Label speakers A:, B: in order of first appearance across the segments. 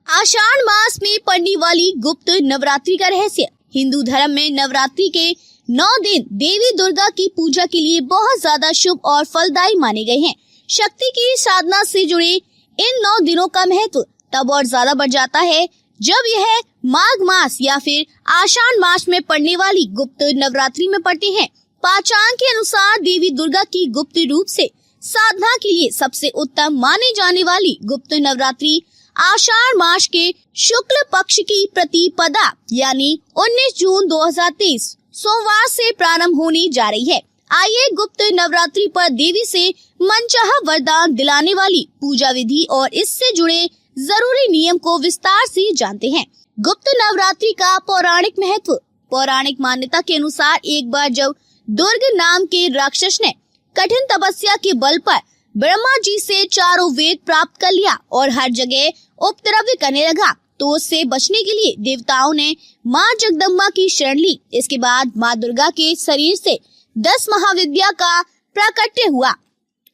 A: आषाढ़ मास में पड़ने वाली गुप्त नवरात्रि का रहस्य। हिंदू धर्म में नवरात्रि के 9 दिन देवी दुर्गा की पूजा के लिए बहुत ज्यादा शुभ और फलदायी माने गए हैं। शक्ति की साधना से जुड़े इन 9 दिनों का महत्व तब और ज्यादा बढ़ जाता है जब यह माघ मास या फिर आषाढ़ मास में पड़ने वाली गुप्त नवरात्रि में पड़ते हैं। पाचांग के अनुसार देवी दुर्गा की गुप्त रूप से साधना के लिए सबसे उत्तम माने जाने वाली गुप्त नवरात्रि आषाढ़ मास के शुक्ल पक्ष की प्रतिपदा यानी 19 जून 2023 सोमवार से प्रारंभ होने जा रही है। आइए गुप्त नवरात्रि पर देवी से मनचाहा वरदान दिलाने वाली पूजा विधि और इससे जुड़े जरूरी नियम को विस्तार से जानते हैं। गुप्त नवरात्रि का पौराणिक महत्व। पौराणिक मान्यता के अनुसार एक बार जब दुर्ग नाम के राक्षस ने कठिन तपस्या के बल पर ब्रह्मा जी से चारों वेद प्राप्त कर लिया और हर जगह उपद्रव करने लगा, तो उससे बचने के लिए देवताओं ने माँ जगदम्बा की शरण ली। इसके बाद माँ दुर्गा के शरीर से 10 महाविद्या का प्राकट्य हुआ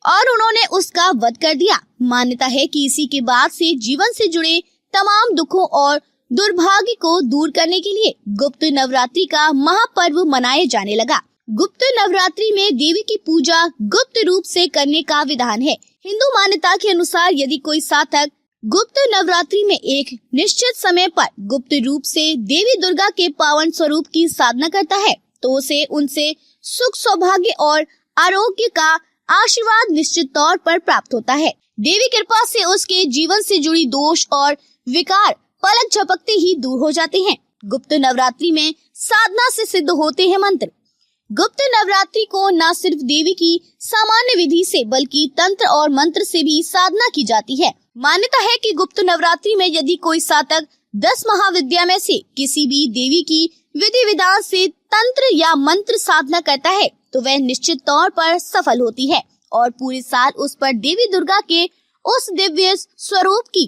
A: और उन्होंने उसका वध कर दिया। मान्यता है कि इसी के बाद से जीवन से जुड़े तमाम दुखों और दुर्भाग्य को दूर करने के लिए गुप्त नवरात्रि का महापर्व मनाया जाने लगा। गुप्त नवरात्रि में देवी की पूजा गुप्त रूप से करने का विधान है। हिंदू मान्यता के अनुसार यदि कोई साधक गुप्त नवरात्रि में एक निश्चित समय पर गुप्त रूप से देवी दुर्गा के पावन स्वरूप की साधना करता है तो उसे उनसे सुख सौभाग्य और आरोग्य का आशीर्वाद निश्चित तौर पर प्राप्त होता है। देवी कृपा से उसके जीवन से जुड़ी दोष और विकार पलक झपकते ही दूर हो जाते हैं। गुप्त नवरात्रि में साधना से सिद्ध होते हैं मंत्र। गुप्त नवरात्रि को न सिर्फ देवी की सामान्य विधि से बल्कि तंत्र और मंत्र से भी साधना की जाती है। मान्यता है कि गुप्त नवरात्रि में यदि कोई साधक 10 महाविद्या में से किसी भी देवी की विधि विधान से तंत्र या मंत्र साधना करता है तो वह निश्चित तौर पर सफल होती है और पूरे साल उस पर देवी दुर्गा के उस दिव्य स्वरूप की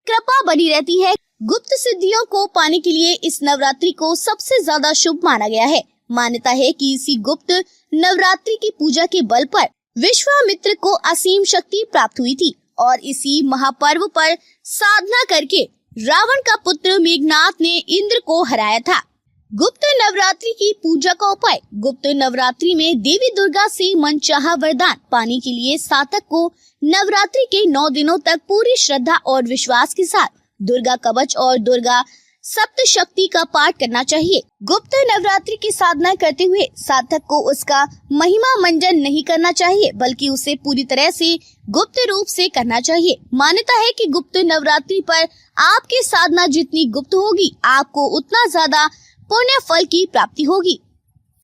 A: कृपा बनी रहती है। गुप्त सिद्धियों को पाने के लिए इस नवरात्रि को सबसे ज्यादा शुभ माना गया है। मान्यता है कि इसी गुप्त नवरात्रि की पूजा के बल पर विश्वामित्र को असीम शक्ति प्राप्त हुई थी और इसी महापर्व पर साधना करके रावण का पुत्र मेघनाथ ने इंद्र को हराया था। गुप्त नवरात्रि की पूजा का उपाय। गुप्त नवरात्रि में देवी दुर्गा से मनचाहा वरदान पाने के लिए साधक को नवरात्रि के 9 दिनों तक पूरी श्रद्धा और विश्वास के साथ दुर्गा कवच और दुर्गा सप्तशक्ति का पाठ करना चाहिए। गुप्त नवरात्रि की साधना करते हुए साधक को उसका महिमा मंजन नहीं करना चाहिए बल्कि उसे पूरी तरह से गुप्त रूप से करना चाहिए। मान्यता है कि गुप्त नवरात्रि पर आपकी साधना जितनी गुप्त होगी आपको उतना ज्यादा पुण्य फल की प्राप्ति होगी।